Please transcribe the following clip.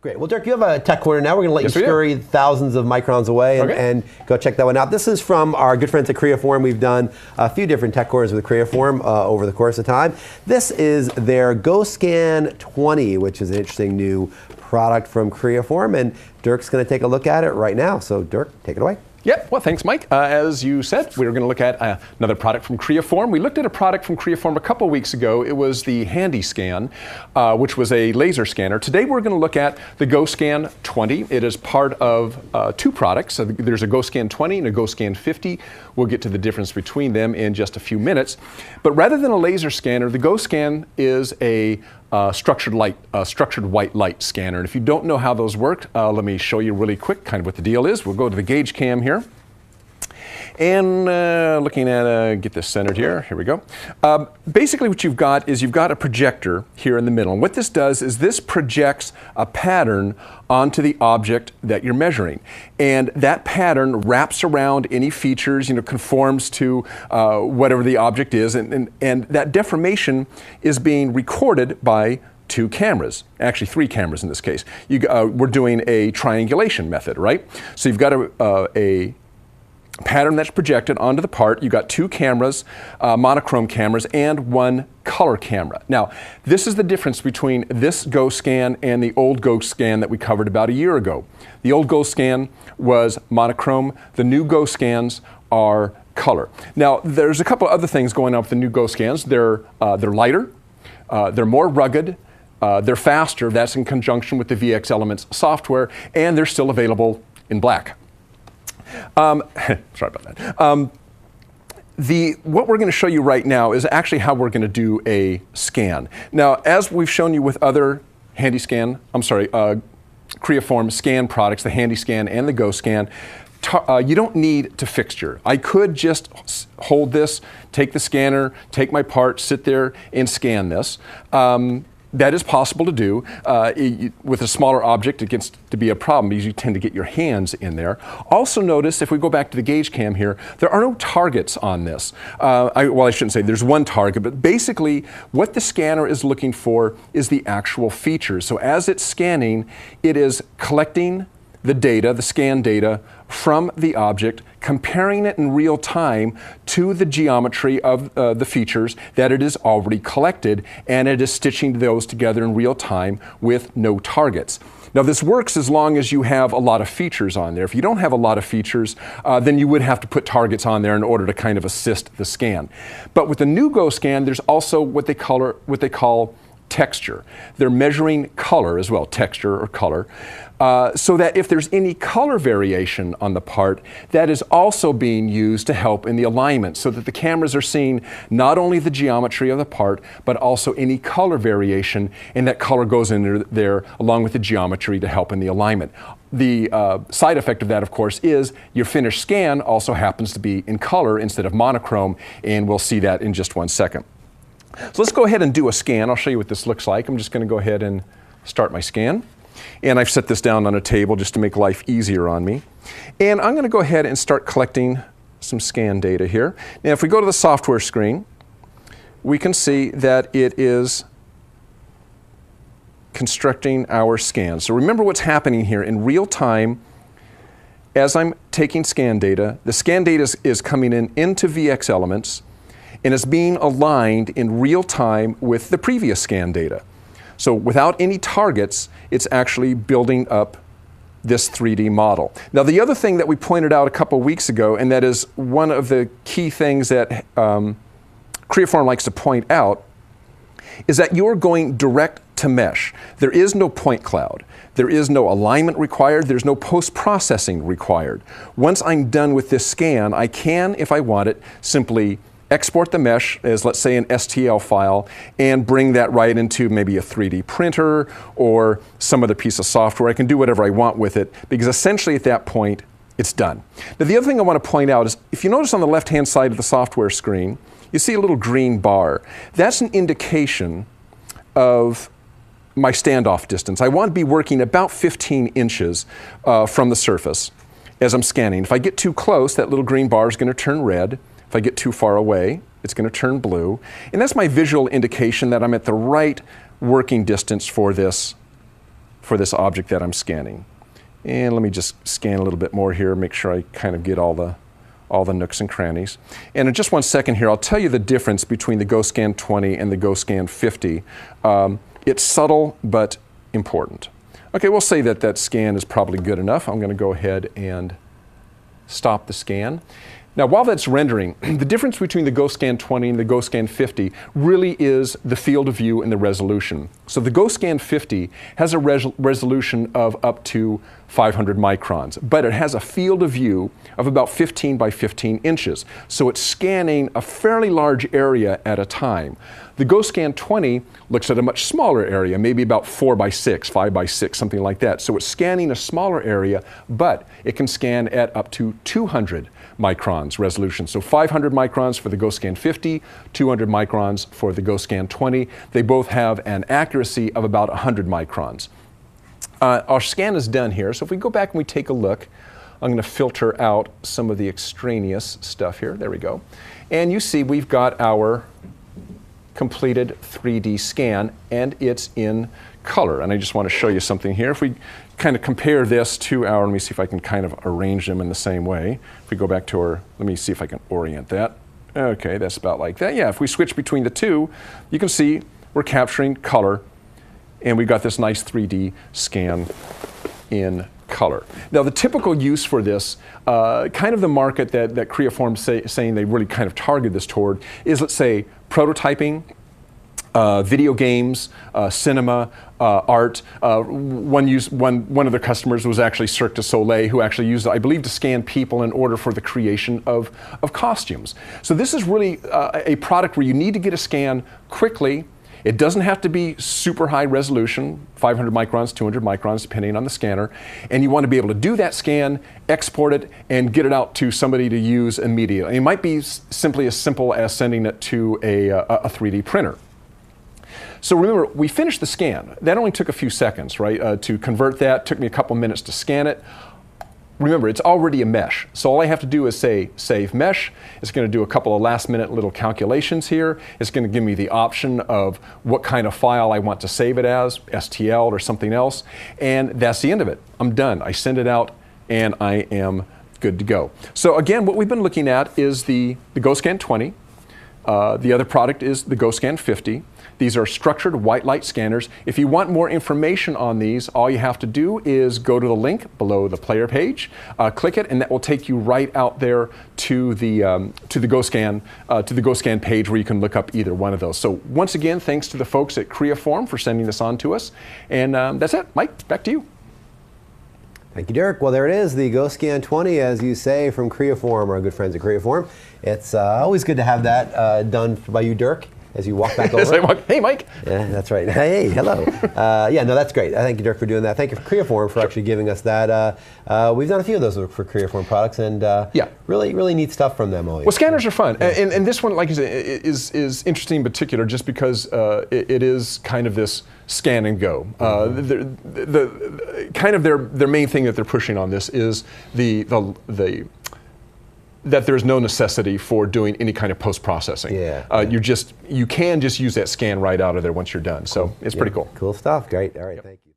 Great. Well, Dirk, you have a tech corner now. We're going to let Yes, you scurry thousands of microns away and go check that one out. This is from our good friends at Creaform. We've done a few different tech corners with Creaform over the course of time. This is their GoScan 20, which is an interesting new product from Creaform, and Dirk's going to take a look at it right now. So, Dirk, take it away. Yep, well, thanks, Mike. As you said, we were going to look at another product from Creaform. We looked at a product from Creaform a couple weeks ago. It was the HandyScan, which was a laser scanner. Today we're going to look at the GoScan 20. It is part of two products. So there's a GoScan 20 and a GoScan 50. We'll get to the difference between them in just a few minutes. But rather than a laser scanner, the GoScan is a structured white light scanner. And if you don't know how those work, let me show you really quick kind of what the deal is. We'll go to the gauge cam here. And looking at, get this centered here, here we go. Basically what you've got is you've got a projector here in the middle. And what this does is this projects a pattern onto the object that you're measuring. And that pattern wraps around any features, conforms to whatever the object is. And that deformation is being recorded by two cameras, actually three cameras in this case. We're doing a triangulation method, right? So you've got a pattern that's projected onto the part. You've got two cameras, monochrome cameras, and one color camera. Now, this is the difference between this GoScan and the old GoScan that we covered about a year ago. The old GoScan was monochrome. The new GoScans are color. Now, there's a couple other things going on with the new GoScans. They're lighter, they're more rugged, they're faster. That's in conjunction with the VX Elements software, and they're still available in black. Sorry about that. What we're going to show you right now is actually how we're going to do a scan. Now, as we've shown you with other Creaform scan products, the HandyScan and the GoScan, you don't need to fixture. I could just hold this, take the scanner, take my part, sit there and scan this. That is possible to do. With a smaller object, it gets to be a problem because you tend to get your hands in there. Also notice, if we go back to the gauge cam here, there are no targets on this. I shouldn't say there's one target, but basically what the scanner is looking for is the actual features. So as it's scanning, it is collecting the data, the scan data, from the object, comparing it in real time to the geometry of the features that it has already collected, and it is stitching those together in real time with no targets. Now, this works as long as you have a lot of features on there. If you don't have a lot of features, then you would have to put targets on there in order to kind of assist the scan. But with the new GoScan, there's also what they call texture. They're measuring color as well, texture or color, so that if there's any color variation on the part, that is also being used to help in the alignment, so that the cameras are seeing not only the geometry of the part, but also any color variation, and that color goes in there along with the geometry to help in the alignment. The side effect of that, of course, is your finished scan also happens to be in color instead of monochrome, and we'll see that in just 1 second. So let's go ahead and do a scan. I'll show you what this looks like. I'm just going to go ahead and start my scan. And I've set this down on a table just to make life easier on me. And I'm going to go ahead and start collecting some scan data here. Now, if we go to the software screen, we can see that it is constructing our scan. So remember what's happening here in real time. As I'm taking scan data, the scan data is coming into VX Elements, and it's being aligned in real time with the previous scan data. So without any targets, it's actually building up this 3D model. Now, the other thing that we pointed out a couple weeks ago, and that is one of the key things that Creaform likes to point out, is that you're going direct to mesh. There is no point cloud. There is no alignment required. There's no post-processing required. Once I'm done with this scan, I can, if I want it, simply export the mesh as, let's say, an STL file and bring that right into maybe a 3D printer or some other piece of software. I can do whatever I want with it because essentially at that point, it's done. Now, the other thing I want to point out is if you notice on the left-hand side of the software screen, you see a little green bar. That's an indication of my standoff distance. I want to be working about 15 inches from the surface as I'm scanning. If I get too close, that little green bar is going to turn red. If I get too far away, it's going to turn blue. And that's my visual indication that I'm at the right working distance for this for this object that I'm scanning. And let me just scan a little bit more here, make sure I kind of get all the nooks and crannies. And in just 1 second here, I'll tell you the difference between the GoScan 20 and the GoScan 50. It's subtle, but important. Okay, we'll say that that scan is probably good enough. I'm going to go ahead and stop the scan. Now, while that's rendering, the difference between the GoScan 20 and the GoScan 50 really is the field of view and the resolution. So the GoScan 50 has a resolution of up to 500 microns, but it has a field of view of about 15 by 15 inches. So it's scanning a fairly large area at a time. The GoScan 20 looks at a much smaller area, maybe about 4 by 6, 5 by 6, something like that. So it's scanning a smaller area, but it can scan at up to 200 microns resolution. So 500 microns for the GoScan 50, 200 microns for the GoScan 20. They both have an accuracy of about 100 microns. Our scan is done here, so if we go back and we take a look, I'm going to filter out some of the extraneous stuff here. There we go. And you see we've got our completed 3D scan, and it's in color. And I just want to show you something here. If we kind of compare this to our, let me see if I can kind of arrange them in the same way. If we go back to our, let me see if I can orient that. Okay, that's about like that. Yeah, if we switch between the two, you can see we're capturing color, and we've got this nice 3D scan in color. Now, the typical use for this, kind of the market that Creaform saying they really kind of target this toward is, let's say, prototyping, video games, cinema, art. One of their customers was actually Cirque du Soleil, who actually used it, I believe, to scan people in order for the creation of costumes. So this is really a product where you need to get a scan quickly. It doesn't have to be super high resolution, 500 microns, 200 microns, depending on the scanner. And you want to be able to do that scan, export it, and get it out to somebody to use immediately. It might be simply as simple as sending it to a 3D printer. So remember, we finished the scan. That only took a few seconds, right? To convert that, took me a couple minutes to scan it. Remember, it's already a mesh. So all I have to do is say save mesh. It's going to do a couple of last minute little calculations here. It's going to give me the option of what kind of file I want to save it as, STL or something else. And that's the end of it. I'm done. I send it out and I am good to go. So again, what we've been looking at is the GoScan 20. The other product is the GoScan 50. These are structured white light scanners. If you want more information on these, all you have to do is go to the link below the player page, click it, and that will take you right out there to the GoScan page where you can look up either one of those. So once again, thanks to the folks at Creaform for sending this on to us. And that's it. Mike, back to you. Thank you, Dirk. Well, there it is, the GoScan 20, as you say, from Creaform, our good friends at Creaform. It's always good to have that done by you, Dirk, as you walk back over. Hey, Mike. Yeah, that's right. Hey, hello. Yeah, no, that's great. Thank you, Dirk, for doing that. Thank you for Creaform for actually giving us that. We've done a few of those for Creaform products, and really neat stuff from them always. Well, scanners are fun, and this one, like I said, is interesting in particular just because it is kind of this scan and go. Kind of their main thing that they're pushing on this is that there's no necessity for doing any kind of post-processing. You can just use that scan right out of there once you're done. So it's pretty cool. Cool stuff. Great. All right. Thank you.